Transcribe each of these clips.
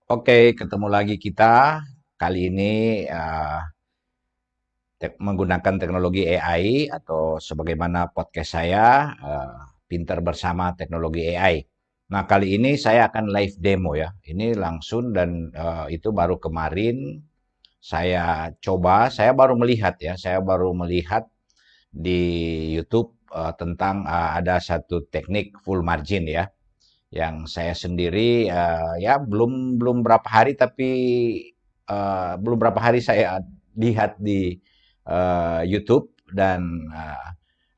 Oke, ketemu lagi kita. Kali ini menggunakan teknologi AI atau sebagaimana podcast saya, Pintar Bersama Teknologi AI. Nah, kali ini saya akan live demo ya. Ini langsung dan itu baru kemarin saya coba, saya baru melihat ya, saya baru melihat di YouTube tentang ada satu teknik full margin ya yang saya sendiri ya belum belum berapa hari tapi belum berapa hari saya lihat di YouTube dan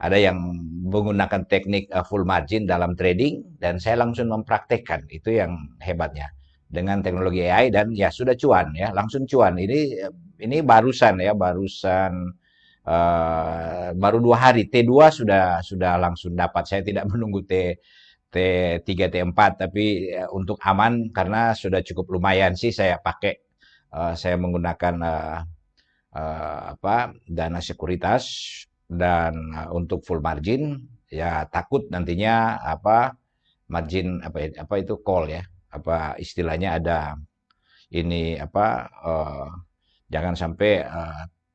ada yang menggunakan teknik full margin dalam trading dan saya langsung mempraktekkan itu yang hebatnya dengan teknologi AI dan ya sudah cuan ya langsung cuan ini barusan ya barusan baru 2 hari T2 sudah langsung dapat saya tidak menunggu T3, T4, tapi untuk aman karena sudah cukup lumayan sih saya pakai. Saya menggunakan dana sekuritas dan untuk full margin ya takut nantinya margin apa itu call ya apa istilahnya ada ini jangan sampai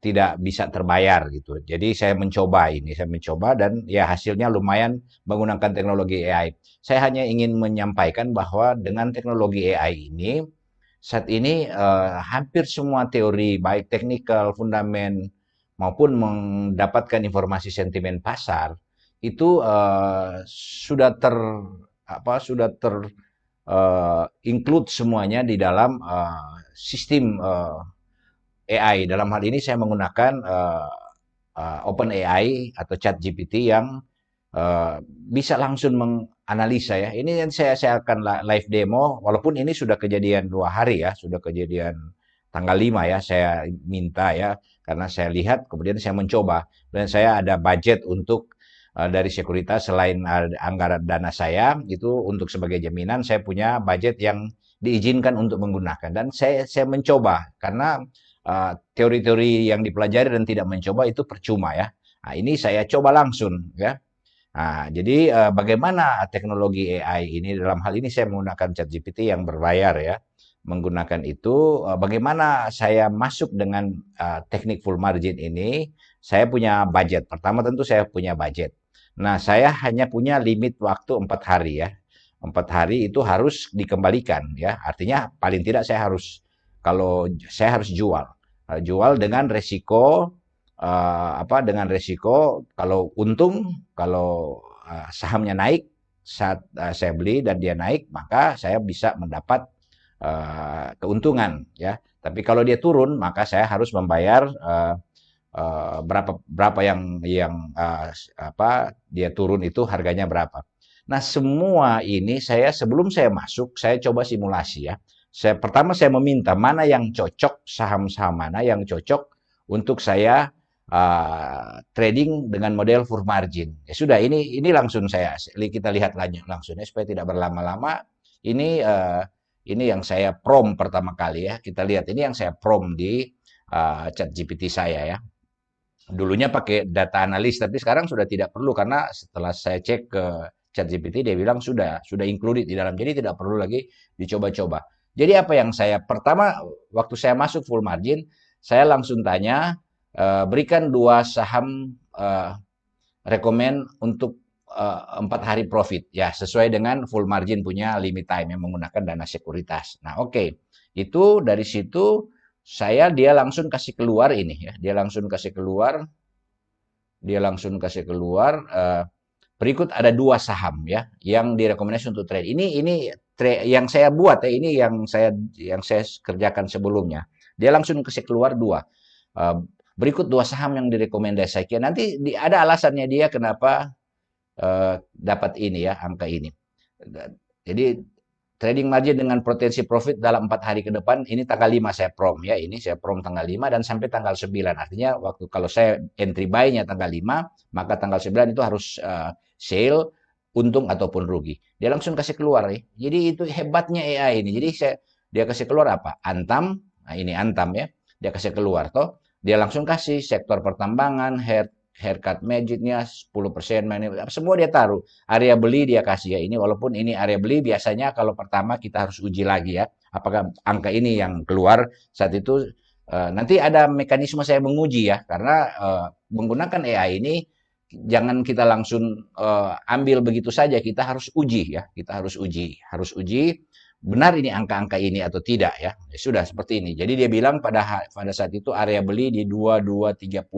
tidak bisa terbayar gitu. Jadi saya mencoba dan ya hasilnya lumayan menggunakan teknologi AI. Saya hanya ingin menyampaikan bahwa dengan teknologi AI ini saat ini hampir semua teori baik teknikal, fundamen maupun mendapatkan informasi sentimen pasar itu sudah ter include semuanya di dalam sistem AI. Dalam hal ini saya menggunakan OpenAI atau ChatGPT yang bisa langsung menganalisa ya. Ini yang saya akan live demo, walaupun ini sudah kejadian 2 hari ya, sudah kejadian tanggal 5 ya, saya minta ya, karena saya lihat, kemudian saya mencoba, dan saya ada budget untuk dari sekuritas selain anggaran dana saya itu untuk sebagai jaminan saya punya budget yang diizinkan untuk menggunakan dan saya mencoba karena teori-teori yang dipelajari dan tidak mencoba itu percuma ya. Nah, ini saya coba langsung ya. Nah, jadi bagaimana teknologi AI ini dalam hal ini saya menggunakan ChatGPT yang berbayar ya. Menggunakan itu bagaimana saya masuk dengan teknik full margin ini, saya punya budget. Pertama tentu saya punya budget. Nah, saya hanya punya limit waktu 4 hari ya. 4 hari itu harus dikembalikan ya. Artinya paling tidak kalau saya harus jual. Jual dengan resiko dengan resiko kalau untung, kalau sahamnya naik saat saya beli dan dia naik, maka saya bisa mendapat keuntungan ya. Tapi kalau dia turun, maka saya harus membayar berapa berapa yang dia turun itu harganya berapa. Nah, semua ini sebelum saya masuk, saya coba simulasi ya. Pertama saya meminta mana yang cocok, saham-saham mana yang cocok untuk saya trading dengan model full margin. Ya sudah, ini langsung kita lihat langsung ya supaya tidak berlama-lama. Ini ini yang saya prompt pertama kali ya. Kita lihat ini yang saya prompt di chat GPT saya ya. Dulunya pakai data analis, tapi sekarang sudah tidak perlu karena setelah saya cek ke ChatGPT dia bilang sudah included di dalam. Jadi tidak perlu lagi dicoba-coba. Jadi apa yang saya pertama waktu saya masuk full margin, saya langsung tanya berikan 2 saham rekomend untuk 4 hari profit ya sesuai dengan full margin punya limit time yang menggunakan dana sekuritas. Nah, oke. Itu dari situ dia langsung kasih keluar ini ya. Dia langsung kasih keluar berikut ada 2 saham ya yang direkomendasi untuk trade. Ini yang saya buat ya, ini yang saya kerjakan sebelumnya. Dia langsung kasih keluar 2. Eh, Berikut 2 saham yang direkomendasikan. Nanti ada alasannya dia kenapa dapat ini ya angka ini. Jadi trading margin dengan potensi profit dalam 4 hari ke depan, ini tanggal 5 saya prom ya, ini saya prom tanggal 5 dan sampai tanggal 9. Artinya waktu kalau saya entry buy-nya tanggal 5, maka tanggal 9 itu harus sale, untung ataupun rugi. Dia langsung kasih keluar ya. Jadi itu hebatnya AI ini. Jadi dia kasih keluar apa? Antam, nah ini Antam ya. Dia kasih keluar toh. Dia langsung kasih sektor pertambangan, haircut magicnya 10%, semua dia taruh. Area beli dia kasih ya ini walaupun ini area beli biasanya kalau pertama kita harus uji lagi ya apakah angka ini yang keluar saat itu. Nanti ada mekanisme saya menguji ya, karena menggunakan AI ini jangan kita langsung ambil begitu saja, kita harus uji ya, kita harus uji benar ini angka-angka ini atau tidak ya. Ya sudah seperti ini. Jadi dia bilang pada saat itu area beli di 2230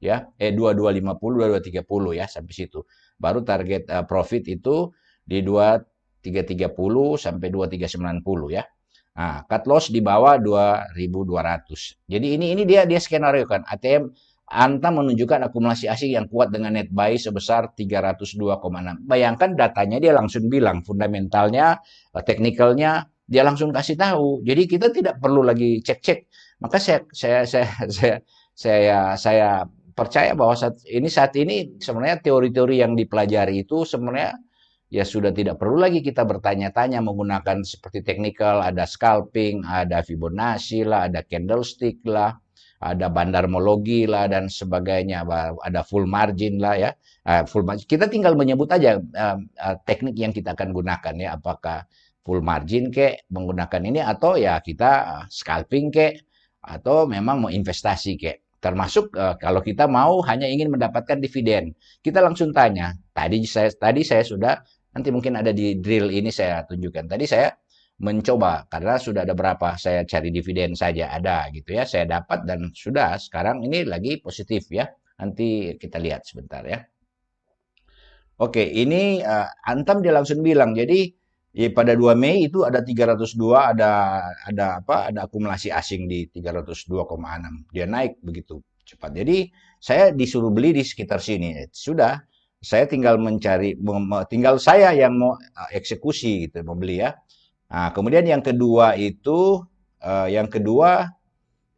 ya, 2250, 2230 ya, sampai situ. Baru target profit itu di 2330 sampai 2390 ya. Nah, cut loss di bawah 2200. Jadi ini dia skenario kan. ATM Antam menunjukkan akumulasi asing yang kuat dengan net buy sebesar 302,6. Bayangkan datanya dia langsung bilang, fundamentalnya, teknikalnya dia langsung kasih tahu. Jadi kita tidak perlu lagi cek-cek. Maka saya percaya bahwa saat ini sebenarnya teori-teori yang dipelajari itu sebenarnya ya sudah tidak perlu lagi kita bertanya-tanya menggunakan seperti teknikal, ada scalping, ada Fibonacci lah, ada candlestick lah, ada bandarmologi lah dan sebagainya, ada full margin lah ya. Full margin. Kita tinggal menyebut aja teknik yang kita akan gunakan ya, apakah full margin ke menggunakan ini atau ya kita scalping ke atau memang mau investasi ke. Termasuk kalau kita mau hanya ingin mendapatkan dividen, kita langsung tanya. Tadi saya sudah, nanti mungkin ada di drill ini saya tunjukkan. Tadi saya mencoba karena sudah ada berapa saya cari dividen saja ada gitu ya, saya dapat dan sudah sekarang ini lagi positif ya, nanti kita lihat sebentar ya. Oke, ini Antam dia langsung bilang, jadi ya, pada 2 Mei itu ada 302, ada akumulasi asing di 302,6, dia naik begitu cepat. Jadi saya disuruh beli di sekitar sini, sudah saya tinggal mencari, tinggal saya yang mau eksekusi gitu, mau beli ya. Nah, kemudian yang kedua itu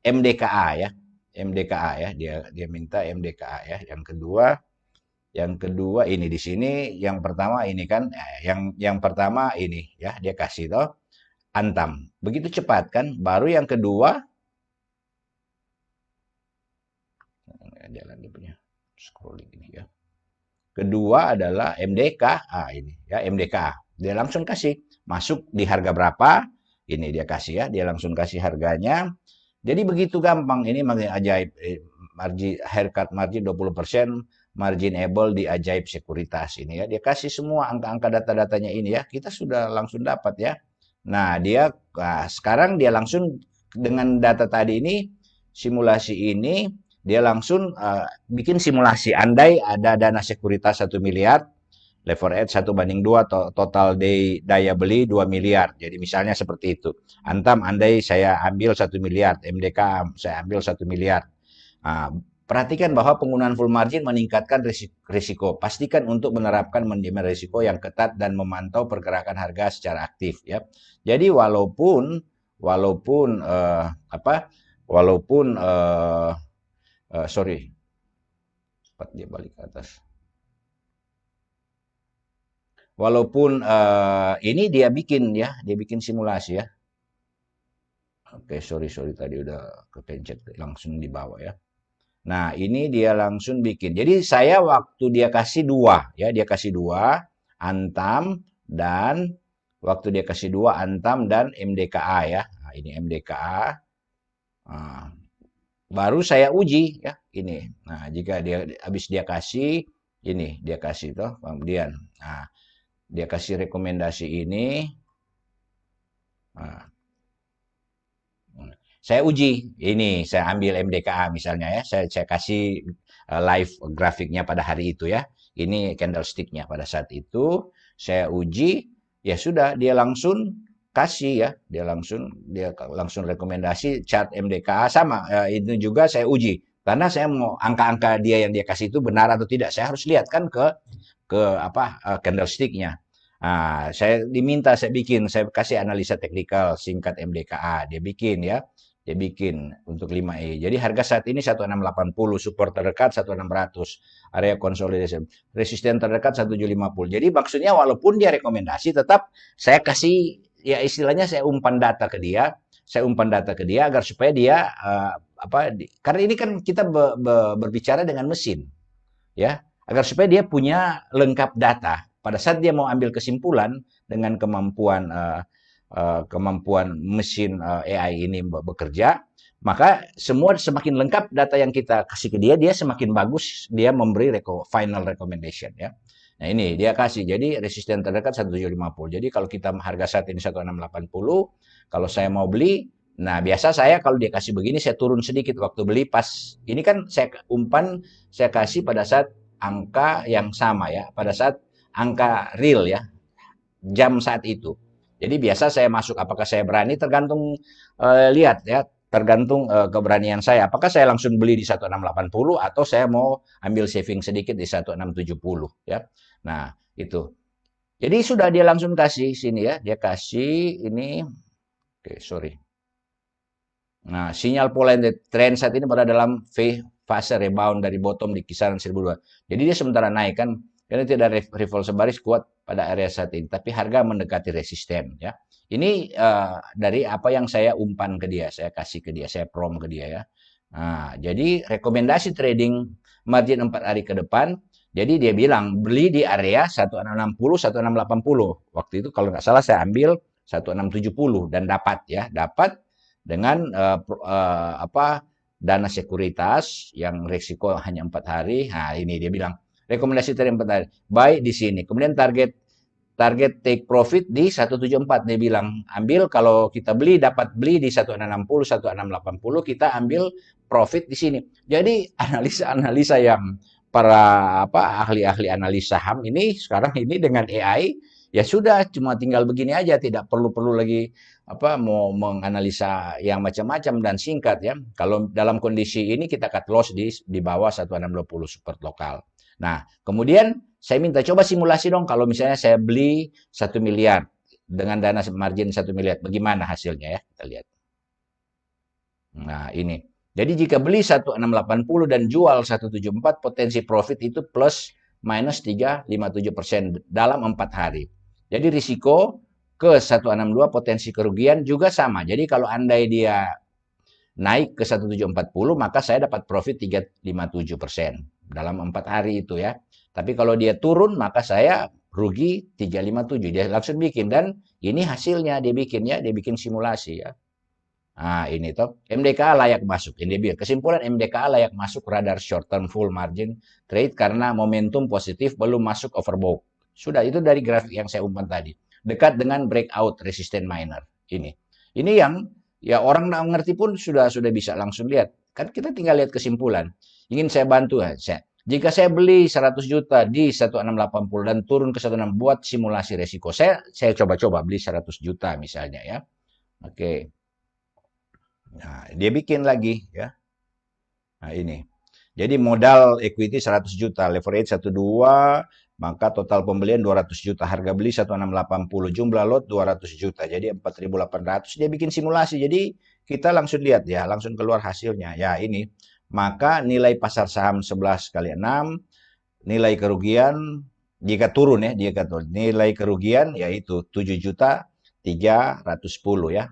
MDKA ya. MDKA ya, dia minta MDKA ya. Yang kedua ini di sini, yang pertama ini kan yang pertama ini ya, dia kasih toh Antam. Begitu cepat kan? Baru yang kedua jalan dia punya scrolling ini ya. Kedua adalah MDK, ini ya MDKA. Dia langsung kasih masuk di harga berapa, ini dia kasih ya, dia langsung kasih harganya. Jadi begitu gampang, ini ajaib, haircut margin 20%, marginable di ajaib sekuritas ini ya. Dia kasih semua angka-angka data-datanya ini ya, kita sudah langsung dapat ya. Nah, sekarang dia langsung dengan data tadi ini, simulasi ini, dia langsung bikin simulasi. Andai ada dana sekuritas 1 miliar, leverage 1/2, total daya beli 2 miliar. Jadi misalnya seperti itu. Antam, andai saya ambil 1 miliar, MDK saya ambil 1 miliar. Nah, perhatikan bahwa penggunaan full margin meningkatkan risiko. Pastikan untuk menerapkan manajemen risiko yang ketat dan memantau pergerakan harga secara aktif ya. Jadi walaupun sorry, cepat dia balik ke atas. Walaupun ini dia bikin simulasi ya. Oke, sorry tadi udah kepencet langsung di bawah ya. Nah, ini dia langsung bikin. Jadi saya waktu dia kasih 2 ya, dia kasih 2 Antam dan waktu dia kasih 2 Antam dan MDKA ya. Nah, ini MDKA. Nah, baru saya uji ya ini. Nah, jika habis dia kasih ini, dia kasih toh, kemudian nah, dia kasih rekomendasi ini. Nah, saya uji ini, saya ambil MDKA misalnya ya, saya kasih live grafiknya pada hari itu ya. Ini candlesticknya pada saat itu saya uji, ya sudah dia langsung kasih ya, dia langsung rekomendasi chart MDKA sama. Itu juga saya uji karena saya mau angka-angka dia yang dia kasih itu benar atau tidak. Saya harus lihat kan ke candlesticknya. Nah, saya kasih analisa teknikal singkat MDKA, dia bikin ya. Dia bikin untuk 5E. Jadi harga saat ini 1680, support terdekat 1600, area konsolidasi, resisten terdekat 1750. Jadi maksudnya walaupun dia rekomendasi tetap saya kasih ya istilahnya saya umpan data ke dia, agar supaya dia karena ini kan kita berbicara dengan mesin ya, agar supaya dia punya lengkap data pada saat dia mau ambil kesimpulan dengan kemampuan kemampuan mesin AI ini bekerja, maka semua semakin lengkap data yang kita kasih ke dia, dia semakin bagus dia memberi final recommendation ya. Nah ini dia kasih, jadi resisten terdekat 1750. Jadi kalau kita harga saat ini 1680, kalau saya mau beli, nah biasa saya kalau dia kasih begini saya turun sedikit waktu beli pas, ini kan saya umpan, saya kasih pada saat angka yang sama ya, pada saat angka real ya, jam saat itu. Jadi biasa saya masuk, apakah saya berani tergantung lihat ya, tergantung keberanian saya. Apakah saya langsung beli di 1680 atau saya mau ambil saving sedikit di 1670 ya. Nah, itu. Jadi sudah dia langsung kasih sini ya, dia kasih ini. Oke, sorry. Nah, sinyal pola trend saat ini berada dalam fase rebound dari bottom di kisaran 1002. Jadi dia sementara naik kan, karena tidak ada reversal baris kuat pada area saat ini, tapi harga mendekati resisten ya. Ini dari apa yang saya umpan ke dia, saya kasih ke dia, saya prom ke dia ya. Nah, jadi rekomendasi trading margin 4 hari ke depan. Jadi dia bilang beli di area 1660, 1680. Waktu itu kalau nggak salah saya ambil 1670 dan dapat ya, dapat dengan dana sekuritas yang risiko hanya 4 hari. Nah, ini dia bilang rekomendasi tadi 4 hari. Baik di sini. Kemudian target take profit di 174 dia bilang. Ambil kalau kita beli dapat beli di 1660, 1680 kita ambil profit di sini. Jadi analisa-analisa yang para ahli-ahli analis saham ini sekarang ini dengan AI ya sudah cuma tinggal begini aja, tidak perlu lagi mau menganalisa yang macam-macam dan singkat ya. Kalau dalam kondisi ini kita cut loss di bawah 1620 support lokal. Nah, kemudian saya minta coba simulasi dong kalau misalnya saya beli 1 miliar dengan dana margin 1 miliar, bagaimana hasilnya ya? Kita lihat. Nah, ini. Jadi jika beli 1680 dan jual 174, potensi profit itu plus minus 357% dalam 4 hari. Jadi risiko ke 162 potensi kerugian juga sama. Jadi kalau andai dia naik ke 1740 maka saya dapat profit 357% dalam 4 hari itu ya. Tapi kalau dia turun maka saya rugi 357. Dia langsung bikin dan ini hasilnya dia bikin ya, dia bikin simulasi ya. Nah, ini toh MDKA layak masuk. Ini dia kesimpulan MDKA layak masuk radar short term full margin trade karena momentum positif belum masuk overbought. Sudah itu dari grafik yang saya umpan tadi. Dekat dengan breakout resistant minor. Ini yang ya orang nggak mengerti pun sudah bisa langsung lihat. Kan kita tinggal lihat kesimpulan. Ingin saya bantu ya. Jika saya beli 100 juta di 1680 dan turun ke 16 buat simulasi resiko. Saya coba-coba beli 100 juta misalnya ya. Oke. Nah, dia bikin lagi ya. Nah, ini. Jadi modal equity 100 juta, leverage 12, maka total pembelian 200 juta, harga beli 1680, jumlah lot 200 juta. Jadi 4.800 dia bikin simulasi. Jadi kita langsung lihat ya, langsung keluar hasilnya. Ya, ini. Maka nilai pasar saham 11 kali 6, nilai kerugian jika turun ya, nilai kerugian yaitu 7 juta 310 ya.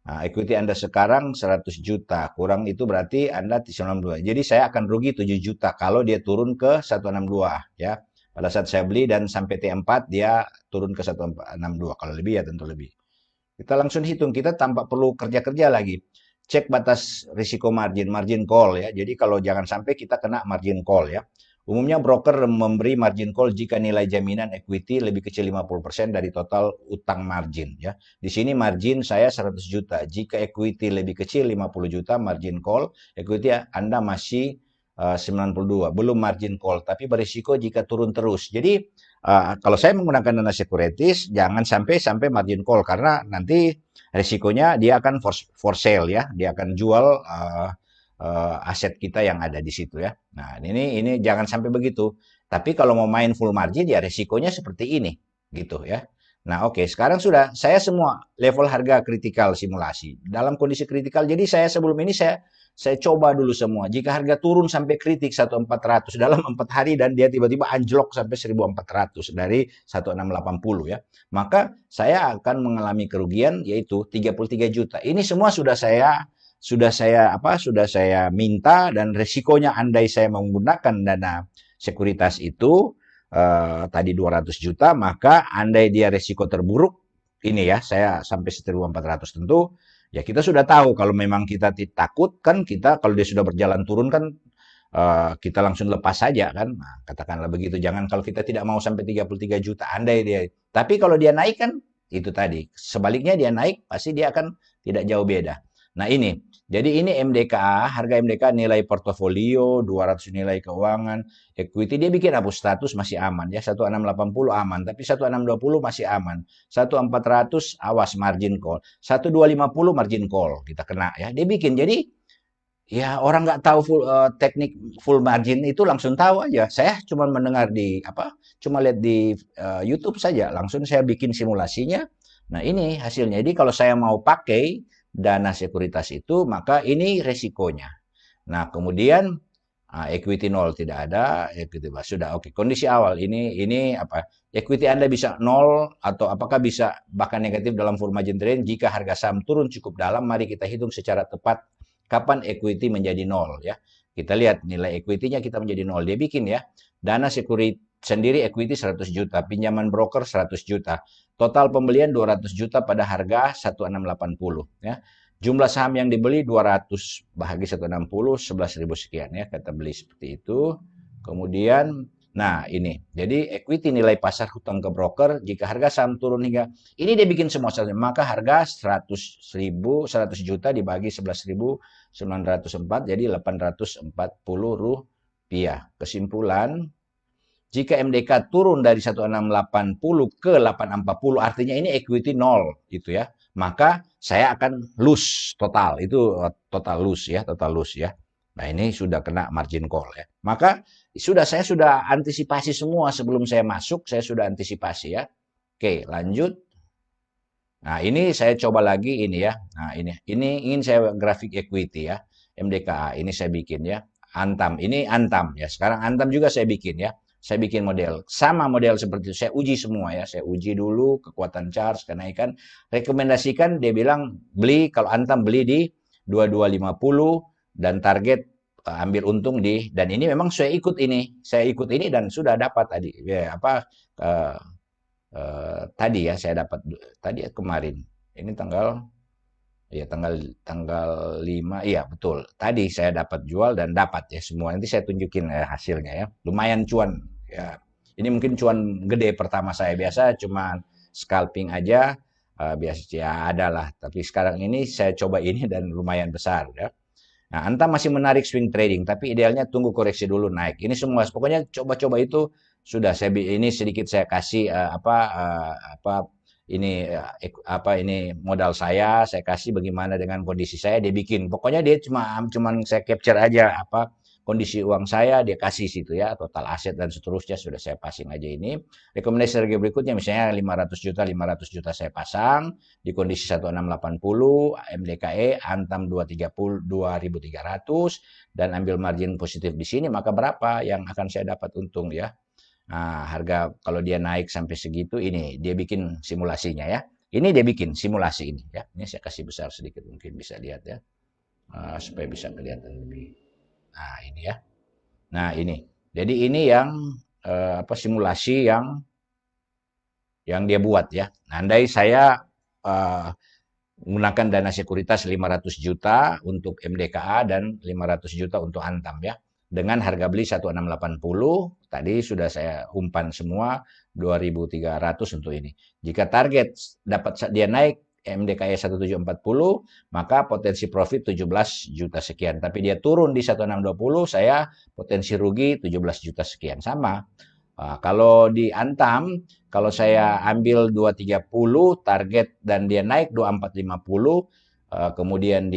Nah, equity Anda sekarang 100 juta, kurang itu berarti Anda 162. Jadi saya akan rugi 7 juta kalau dia turun ke 162 ya. Pada saat saya beli dan sampai T4 dia turun ke 162. Kalau lebih ya tentu lebih. Kita langsung hitung, kita tanpa perlu kerja-kerja lagi. Cek batas risiko margin call ya. Jadi kalau jangan sampai kita kena margin call ya. Umumnya broker memberi margin call jika nilai jaminan equity lebih kecil 50% dari total utang margin ya. Di sini margin saya 100 juta. Jika equity lebih kecil 50 juta margin call, equity Anda masih 92, belum margin call, tapi berisiko jika turun terus. Jadi kalau saya menggunakan dana sekuritis jangan sampai margin call karena nanti risikonya dia akan for sale ya, dia akan jual aset kita yang ada di situ ya. Nah, ini jangan sampai begitu. Tapi kalau mau main full margin ya resikonya seperti ini gitu ya. Nah, oke, sekarang sudah saya semua level harga kritikal simulasi. Dalam kondisi kritikal, jadi saya sebelum ini saya coba dulu semua. Jika harga turun sampai kritik 1400 dalam 4 hari dan dia tiba-tiba anjlok sampai 1400 dari 1680 ya. Maka saya akan mengalami kerugian yaitu 33 juta. Ini semua sudah saya minta dan resikonya andai saya menggunakan dana sekuritas itu tadi 200 juta, maka andai dia resiko terburuk ini ya, saya sampai 1.400 tentu ya kita sudah tahu kalau memang kita takut kan kita kalau dia sudah berjalan turun kan kita langsung lepas saja kan. Nah, katakanlah begitu. Jangan kalau kita tidak mau sampai 33 juta andai dia. Tapi kalau dia naik kan itu tadi. Sebaliknya dia naik pasti dia akan tidak jauh beda. Nah, ini. Jadi ini MDKA, harga MDKA nilai portofolio, 200 nilai keuangan, equity dia bikin hapus status masih aman ya. 1680 aman, tapi 1620 masih aman. 1400 awas margin call. 1250 margin call kita kena ya. Dia bikin. Jadi ya orang nggak tahu teknik full margin itu langsung tahu aja. Saya cuma mendengar di apa, cuma lihat di YouTube saja. Langsung saya bikin simulasinya. Nah ini hasilnya. Jadi kalau saya mau pakai dana sekuritas itu, maka ini resikonya. Nah kemudian equity nol tidak ada, equity sudah oke. Kondisi awal ini apa? Equity Anda bisa nol atau apakah bisa bahkan negatif dalam full margin trade jika harga saham turun cukup dalam. Mari kita hitung secara tepat kapan equity menjadi nol ya. Kita lihat nilai equity-nya kita menjadi nol. Dia bikin ya. Dana security sendiri equity 100 juta, pinjaman broker 100 juta. Total pembelian 200 juta pada harga 1680 ya. Jumlah saham yang dibeli 200 bahagi 160 11.000 sekian ya, kata beli seperti itu. Kemudian nah ini. Jadi equity nilai pasar hutang ke broker jika harga saham turun hingga ini dia bikin semua saja. Maka harga 100 juta dibagi 11.904 jadi 840 rupiah. Kesimpulan jika MDK turun dari 1680 ke 840 artinya ini equity nol gitu ya. Maka saya akan lose total. Itu total lose ya, total lose ya. Nah, ini sudah kena margin call ya. Maka saya sudah antisipasi semua sebelum saya masuk, saya sudah antisipasi ya. Oke, lanjut. Nah, ini saya coba lagi ini ya. Nah, ini ingin saya grafik equity ya. MDKA ini saya bikin ya. Antam, ini Antam ya. Sekarang Antam juga saya bikin ya. Saya bikin model. Sama model seperti itu. Saya uji semua ya. Saya uji dulu kekuatan charge, kenaikan. Rekomendasikan dia bilang beli, kalau Antam beli di 2250 dan target ambil untung di, dan ini memang saya ikut ini. Saya ikut ini dan sudah dapat tadi. Ya, apa, tadi ya saya dapat tadi ya kemarin. Ini tanggal 5 iya betul. Tadi saya dapat jual dan dapat ya semua. Nanti saya tunjukin ya hasilnya ya. Lumayan cuan ya. Ini mungkin cuan gede pertama saya biasa cuma scalping aja biasa ya ada lah. Tapi sekarang ini saya coba ini dan lumayan besar ya. Nah, Anda masih menarik swing trading, tapi idealnya tunggu koreksi dulu naik. Ini semua, pokoknya coba-coba itu sudah saya ini sedikit saya kasih apa ini apa ini modal saya kasih bagaimana dengan kondisi saya dia bikin. Pokoknya dia cuman saya capture aja apa kondisi uang saya dia kasih situ ya, total aset dan seterusnya sudah saya passing aja ini. Rekomendasi harga berikutnya misalnya 500 juta saya pasang di kondisi 1680, MDKE Antam 230 2300 dan ambil margin positif di sini maka berapa yang akan saya dapat untung ya. Nah, harga kalau dia naik sampai segitu ini dia bikin simulasinya ya. Ini dia bikin simulasi ini ya. Ini saya kasih besar sedikit mungkin bisa lihat ya. Supaya bisa kelihatan lebih. Nah, ini ya. Nah, ini. Jadi ini yang apa simulasi yang dia buat ya. Nah, andai saya menggunakan dana sekuritas 500 juta untuk MDKA dan 500 juta untuk Antam ya. Dengan harga beli 1680, tadi sudah saya umpan semua 2300 untuk ini. Jika target dapat dia naik MDKA 1740, maka potensi profit 17 juta sekian. Tapi dia turun di 1620, saya potensi rugi 17 juta sekian. Sama. Kalau di Antam, kalau saya ambil 230 target dan dia naik 2450, kemudian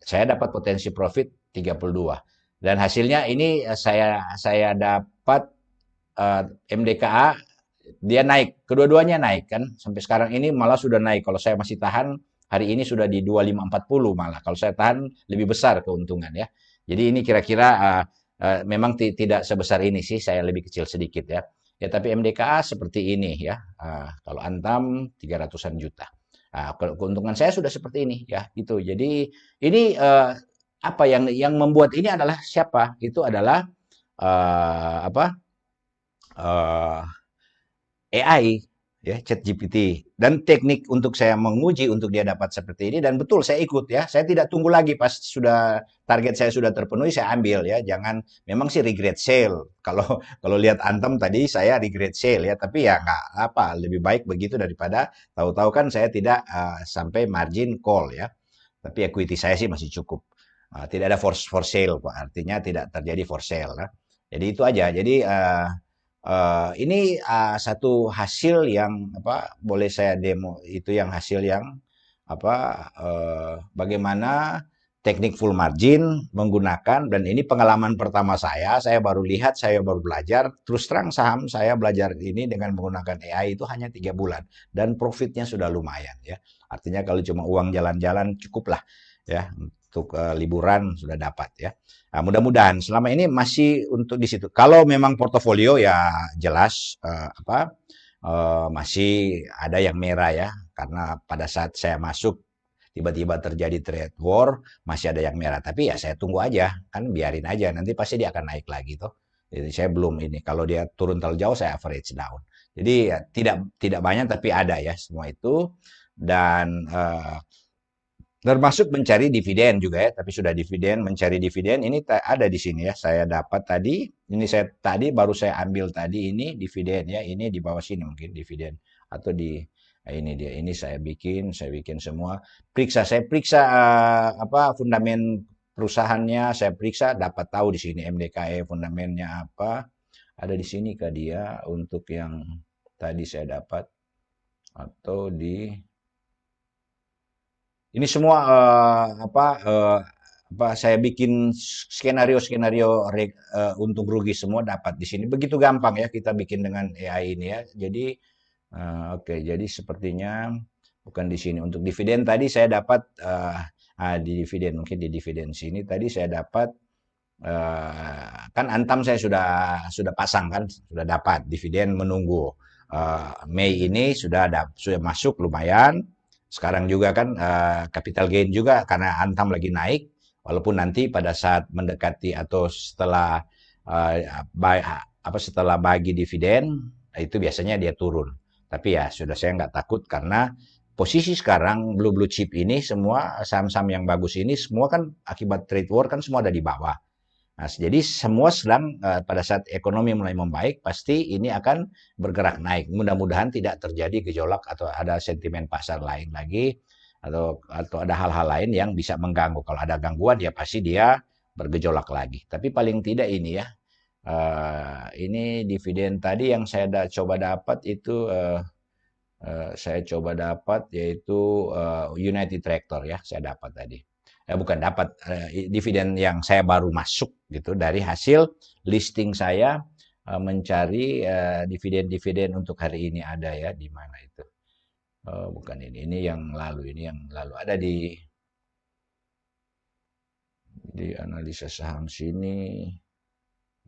saya dapat potensi profit 32. Dan hasilnya ini saya dapat MDKA dia naik, kedua-duanya naik kan. Sampai sekarang ini malah sudah naik. Kalau saya masih tahan hari ini sudah di 2540 malah. Kalau saya tahan lebih besar keuntungan ya. Jadi ini kira-kira memang tidak sebesar ini sih, saya lebih kecil sedikit ya. Ya tapi MDKA seperti ini ya. Kalau Antam 300-an juta. Keuntungan saya sudah seperti ini ya gitu. Jadi ini apa yang membuat ini adalah siapa? Itu adalah apa? AI ya ChatGPT. Dan teknik untuk saya menguji untuk dia dapat seperti ini, dan betul saya ikut ya. Saya tidak tunggu lagi pas sudah target saya sudah terpenuhi saya ambil ya. Jangan, memang sih regret sale. Kalau kalau lihat Antam tadi saya regret sale ya, tapi ya nggak apa, lebih baik begitu daripada tahu-tahu kan saya tidak sampai margin call ya. Tapi equity saya sih masih cukup. Tidak ada for sale, Pak. Artinya tidak terjadi for sale. Ya. Jadi itu aja. Jadi ini satu hasil yang apa boleh saya demo itu yang hasil yang apa bagaimana teknik full margin menggunakan, dan ini pengalaman pertama saya baru lihat, saya baru belajar. Terus terang saham saya belajar ini dengan menggunakan AI itu hanya 3 bulan dan profitnya sudah lumayan ya. Artinya kalau cuma uang jalan-jalan cukup lah ya untuk liburan sudah dapat ya. Nah, mudah-mudahan selama ini masih untuk di situ. Kalau memang portofolio ya jelas masih ada yang merah ya, karena pada saat saya masuk tiba-tiba terjadi trade war, masih ada yang merah. Tapi ya saya tunggu aja, kan biarin aja, nanti pasti dia akan naik lagi tuh. Jadi saya belum ini, kalau dia turun terlalu jauh saya average down. Jadi ya, tidak tidak banyak tapi ada ya semua itu, dan termasuk mencari dividen juga ya, tapi sudah dividen, mencari dividen ini ada di sini ya. Saya dapat tadi, ini saya tadi baru saya ambil tadi ini dividen ya, ini di bawah sini mungkin dividen atau di ini dia. Ini saya bikin semua. Saya periksa apa fundamen perusahaannya, saya periksa dapat tahu di sini MDKE fundamennya apa. Ada di sini kah dia untuk yang tadi saya dapat, atau di ini semua apa saya bikin skenario-skenario untung rugi semua dapat di sini. Begitu gampang ya kita bikin dengan AI ini ya. Jadi oke, jadi sepertinya bukan di sini. Untuk dividen tadi saya dapat di dividen, mungkin di dividen sini tadi saya dapat kan Antam saya sudah pasang kan, sudah dapat dividen menunggu. Mei ini sudah masuk lumayan. Sekarang juga kan capital gain juga karena Antam lagi naik. Walaupun nanti pada saat mendekati atau setelah setelah bagi dividen itu biasanya dia turun. Tapi ya sudah, saya nggak takut karena posisi sekarang blue chip ini semua saham-saham yang bagus ini semua kan akibat trade war kan semua ada di bawah. Nah, jadi semua sedang pada saat ekonomi mulai membaik, pasti ini akan bergerak naik. Mudah-mudahan tidak terjadi gejolak atau ada sentimen pasar lain lagi, atau ada hal-hal lain yang bisa mengganggu. Kalau ada gangguan ya pasti dia bergejolak lagi. Tapi paling tidak ini ya, ini dividen tadi yang saya coba dapat itu saya coba dapat yaitu United Tractor ya, saya dapat tadi. Bukan dapat dividen yang saya baru masuk gitu dari hasil listing saya mencari dividen-dividen untuk hari ini ada ya, di mana itu. Bukan ini yang lalu, ini yang lalu ada di analisa saham sini.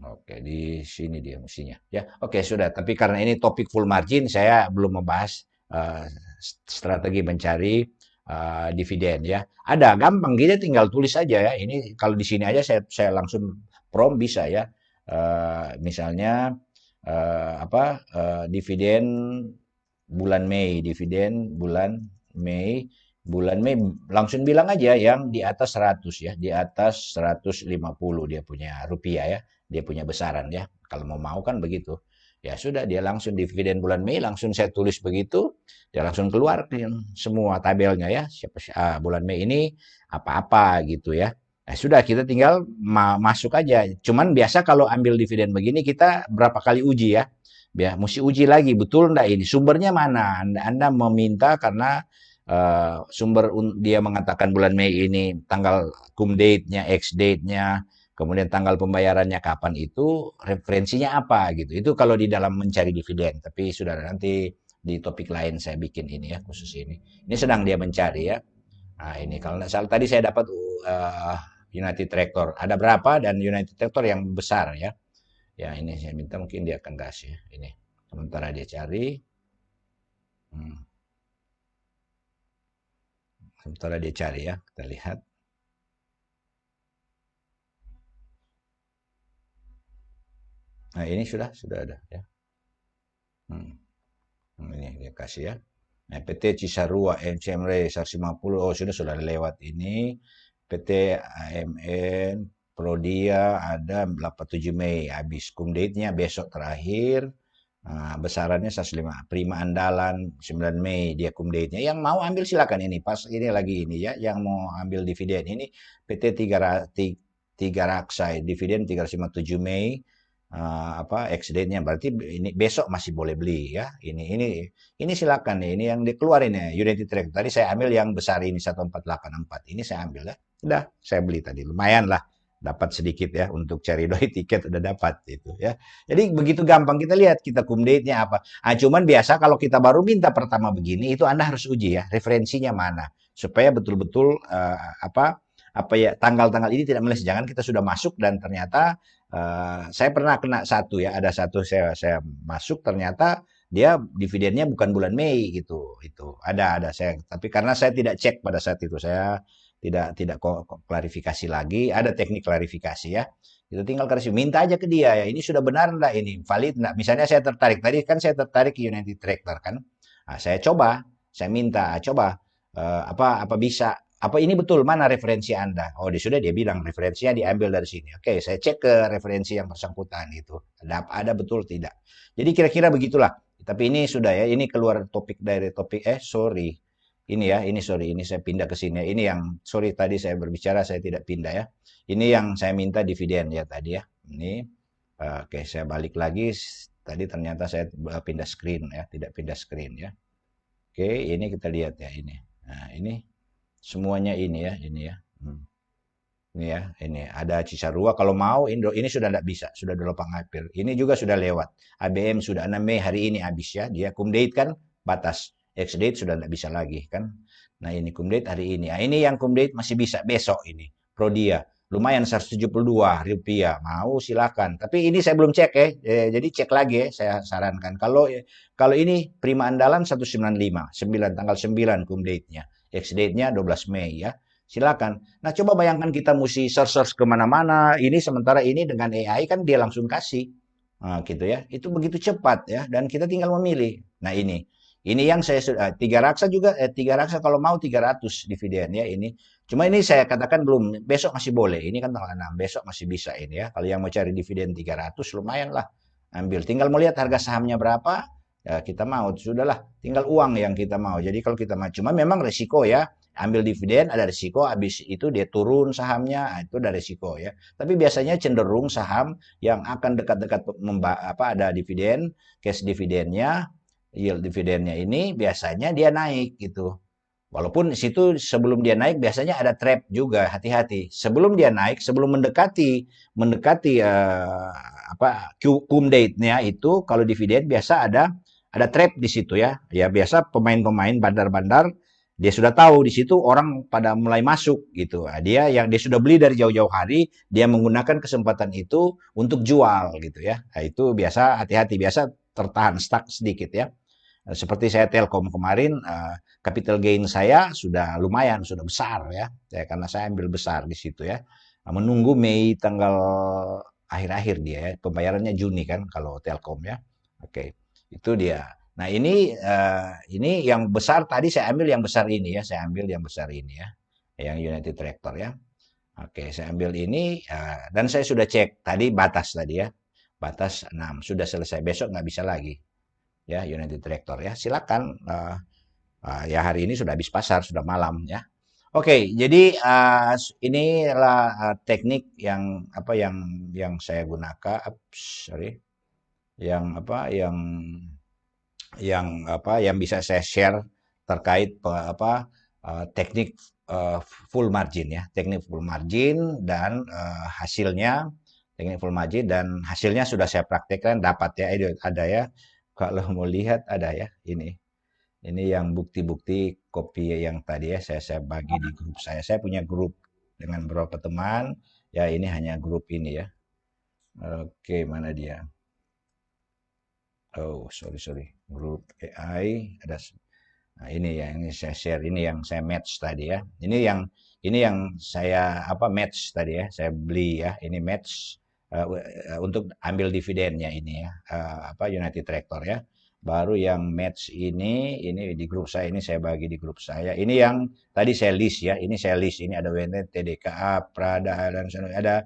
Oke, di sini dia mestinya. Ya, oke sudah. Tapi karena ini topik full margin, saya belum membahas strategi mencari dividen ya. Ada gampang, kita tinggal tulis aja ya. Ini kalau di sini aja saya langsung prompt bisa ya. Misalnya dividen bulan Mei, dividen bulan Mei langsung bilang aja yang di atas 100 ya, di atas 150 dia punya rupiah ya, dia punya besaran ya. Kalau mau kan begitu. Ya sudah, dia langsung dividen bulan Mei langsung saya tulis begitu, dia langsung keluar semua tabelnya ya. Bulan Mei ini apa-apa gitu ya. Nah, sudah kita tinggal masuk aja. Cuman biasa kalau ambil dividen begini kita berapa kali uji ya. Ya, mesti uji lagi betul enggak ini sumbernya mana. Anda meminta karena sumber dia mengatakan bulan Mei ini tanggal cum date-nya, ex date-nya, kemudian tanggal pembayarannya kapan, itu referensinya apa gitu. Itu kalau di dalam mencari dividen. Tapi sudah, nanti di topik lain saya bikin ini ya, khusus ini. Ini sedang dia mencari ya. Nah, ini kalau nggak salah tadi saya dapat United Tractor. Ada berapa dan United Tractor yang besar ya. Ya ini saya minta mungkin dia akan kasih ya. Ini. Sementara dia cari. Hmm. Sementara dia cari ya, kita lihat. Nah, ini sudah ada ya. Hmm. Ini dia kasih ya. Nah, PT Cisarua MCMRE 150, oh sudah lewat ini. PT AMN Prodia ada 87 Mei habis. Cum date-nya besok terakhir. Nah, besarannya 105. Prima Andalan 9 Mei dia cum date-nya. Yang mau ambil silakan ini. Pas ini lagi ini ya. Yang mau ambil dividen ini PT 3 Raksa dividen 357 Mei. Apa ex date-nya berarti ini besok masih boleh beli ya. Ini silakan nih. Ini yang dikeluarin ya. United Track. Tadi saya ambil yang besar ini 1484. Ini saya ambil ya. Udah, saya beli tadi. Lumayan lah dapat sedikit ya untuk cari doi tiket udah dapat itu ya. Jadi begitu gampang kita lihat kita cum date-nya apa. Cuman biasa kalau kita baru minta pertama begini itu Anda harus uji ya referensinya mana supaya betul-betul apa ya tanggal-tanggal ini tidak meleset. Jangan kita sudah masuk dan ternyata saya pernah kena satu ya ada satu saya masuk ternyata dia dividennya bukan bulan Mei gitu itu ada saya tapi karena saya tidak cek pada saat itu saya tidak klarifikasi lagi, ada teknik klarifikasi ya. Itu tinggal kasih minta aja ke dia ya. Ini sudah benar enggak ini? Valid enggak? Misalnya saya tertarik tadi kan saya tertarik ke United Tractor kan. Nah, saya coba, saya minta coba apa bisa apa ini betul mana referensi Anda? Oh, sudah dia bilang referensinya diambil dari sini. Oke, saya cek ke referensi yang bersangkutan itu. Ada betul tidak? Jadi kira-kira begitulah. Tapi ini sudah ya, ini keluar topik dari topik sorry. Ini ya, ini sorry, ini saya pindah ke sini. Ini yang sorry tadi saya berbicara saya tidak pindah ya. Ini yang saya minta dividen ya tadi ya. Ini oke, saya balik lagi. Tadi ternyata saya pindah screen ya, tidak pindah screen ya. Oke, ini kita lihat ya ini. Nah, ini semuanya ini ya, ini ya. Ini ya, ini ada Cisarua. Kalau mau Indo ini sudah tidak bisa, sudah 8 April. Ini juga sudah lewat. ABM sudah 6 Mei hari ini habis ya. Dia cum date kan batas. Ex date sudah tidak bisa lagi kan. Nah ini cum date hari ini. Nah, ini yang cum date masih bisa besok ini. Prodia. Lumayan 172 rupiah. Mau silakan. Tapi ini saya belum cek ya. Jadi cek lagi ya saya sarankan. Kalau ini prima andalan 195. 9 tanggal 9 cum date-nya. Ex date-nya 12 Mei ya. Silakan. Nah, coba bayangkan kita mesti search kemana-mana. Ini sementara ini dengan AI kan dia langsung kasih. Nah, gitu ya. Itu begitu cepat ya. Dan kita tinggal memilih. Nah, ini yang saya sudah tiga raksa juga tiga raksa kalau mau 300 dividen ya ini. Cuma ini saya katakan belum besok masih boleh. Ini kan tanggal 6 besok masih bisa ini ya. Kalau yang mau cari dividen 300 lumayan lah ambil. Tinggal mau lihat harga sahamnya berapa ya kita mau sudahlah. Tinggal uang yang kita mau. Jadi kalau kita mau cuma memang resiko ya ambil dividen ada risiko habis itu dia turun sahamnya itu ada risiko ya tapi biasanya cenderung saham yang akan dekat-dekat ada dividen cash dividennya yield dividennya ini biasanya dia naik gitu walaupun di situ sebelum dia naik biasanya ada trap juga hati-hati sebelum dia naik sebelum mendekati cum date-nya itu kalau dividen biasa ada trap di situ ya biasa pemain-pemain bandar-bandar dia sudah tahu di situ orang pada mulai masuk gitu. Nah, dia sudah beli dari jauh-jauh hari, dia menggunakan kesempatan itu untuk jual gitu ya. Nah, itu biasa hati-hati, biasa tertahan stuck sedikit ya. Seperti saya Telkom kemarin, capital gain saya sudah lumayan, sudah besar ya karena saya ambil besar di situ ya. Menunggu Mei tanggal akhir-akhir dia ya, pembayarannya Juni kan kalau Telkom ya. Oke, itu dia. Nah, ini yang besar tadi saya ambil yang besar ini ya, saya ambil yang besar ini ya, yang United Tractor ya. Oke, saya ambil ini dan saya sudah cek tadi batas tadi ya, batas 6 sudah selesai. Besok nggak bisa lagi ya United Tractor ya. Silakan ya hari ini sudah habis pasar, sudah malam ya. Oke, jadi inilah teknik yang yang saya gunakan, sorry, yang yang bisa saya share terkait teknik full margin ya, teknik full margin dan hasilnya teknik full margin dan hasilnya sudah saya praktekkan dapat ya, ada ya. Kalau mau lihat ada ya ini. Ini yang bukti-bukti kopi yang tadi ya saya bagi di grup saya. Saya punya grup dengan beberapa teman. Ya ini hanya grup ini ya. Oke, mana dia? Oh, sorry. Grup AI ada. Nah, ini yang ini saya share, ini yang saya match tadi ya. Ini yang saya match tadi ya. Saya beli ya. Ini match untuk ambil dividennya ini ya. United Tractor ya. Baru yang match ini di grup saya, ini saya bagi di grup saya. Ini yang tadi saya list ya, ini saya list, ini ada WNT, TDKA, Prada, dan ada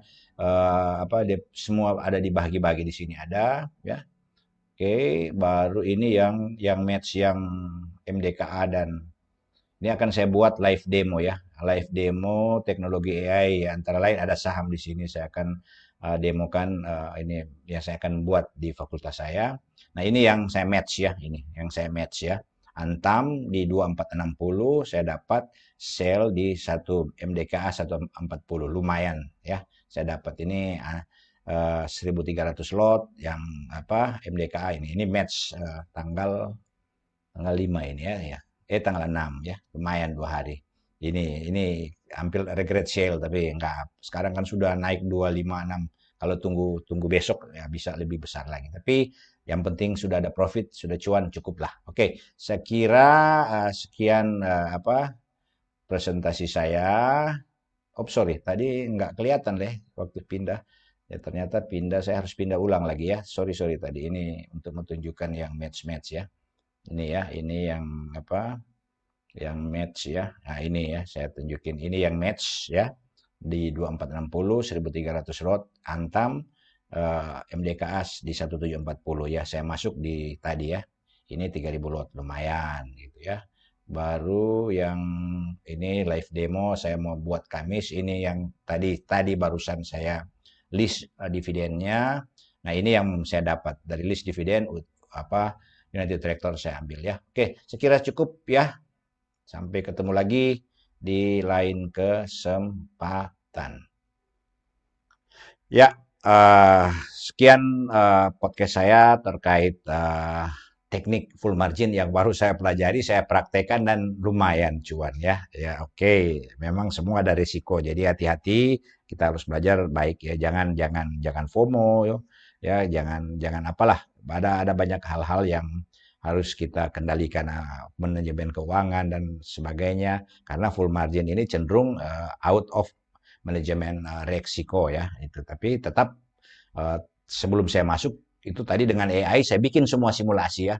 apa, semua ada dibagi-bagi di sini ada ya. Oke, baru ini yang match yang MDKA, dan ini akan saya buat live demo ya. Live demo teknologi AI, antara lain ada saham di sini. Saya akan demokan ini yang saya akan buat di fakultas saya. Nah, ini yang saya match ya, ini yang saya match ya. Antam di 2460 saya dapat sell di 1 MDKA 140, lumayan ya. Saya dapat ini 1.300 lot yang apa MDKA ini. Ini match tanggal 5 ini ya. Tanggal 6 ya, lumayan 2 hari. Ini hampir regret sale, tapi enggak. Sekarang kan sudah naik 256. Kalau tunggu besok ya bisa lebih besar lagi. Tapi yang penting sudah ada profit, sudah cuan, cukup lah. Oke, saya kira sekian apa presentasi saya. Oh, sorry, tadi nggak kelihatan deh waktu pindah. Ya ternyata pindah, saya harus pindah ulang lagi ya. Sorry tadi ini untuk menunjukkan yang match-match ya. Ini ya, ini yang apa? Yang match ya. Nah, ini ya, saya tunjukin. Ini yang match ya. Di 2460, 1.300 lot, Antam, MDKA di 1.740 ya. Saya masuk di tadi ya. Ini 3.000 lot, lumayan gitu ya. Baru yang ini live demo saya mau buat Kamis. Ini yang tadi barusan saya list dividennya. Nah, ini yang saya dapat dari list dividen apa United Tractor saya ambil ya. Oke, sekira cukup ya. Sampai ketemu lagi di lain kesempatan. Ya, sekian podcast saya terkait teknik full margin yang baru saya pelajari, saya praktekkan dan lumayan cuan ya. Ya, oke. Memang semua ada risiko. Jadi hati-hati, kita harus belajar baik ya. Jangan FOMO ya, jangan apalah. Ada banyak hal-hal yang harus kita kendalikan, manajemen keuangan dan sebagainya, karena full margin ini cenderung out of manajemen resiko ya itu. Tapi tetap sebelum saya masuk itu tadi dengan AI saya bikin semua simulasi ya.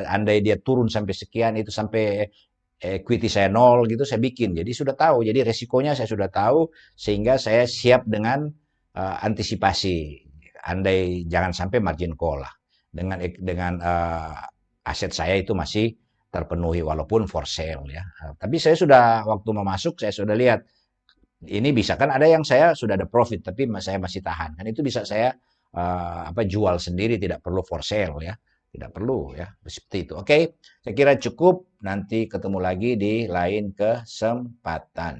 Andai dia turun sampai sekian, itu sampai equity saya nol gitu, saya bikin. Jadi sudah tahu. Jadi resikonya saya sudah tahu, sehingga saya siap dengan antisipasi. Andai jangan sampai margin call lah. Dengan aset saya itu masih terpenuhi walaupun for sale ya. Tapi saya sudah waktu mau masuk saya sudah lihat ini bisa kan, ada yang saya sudah ada profit tapi saya masih tahan, kan itu bisa saya apa jual sendiri, tidak perlu for sale ya, tidak perlu ya seperti itu. Oke, saya kira cukup, nanti ketemu lagi di lain kesempatan.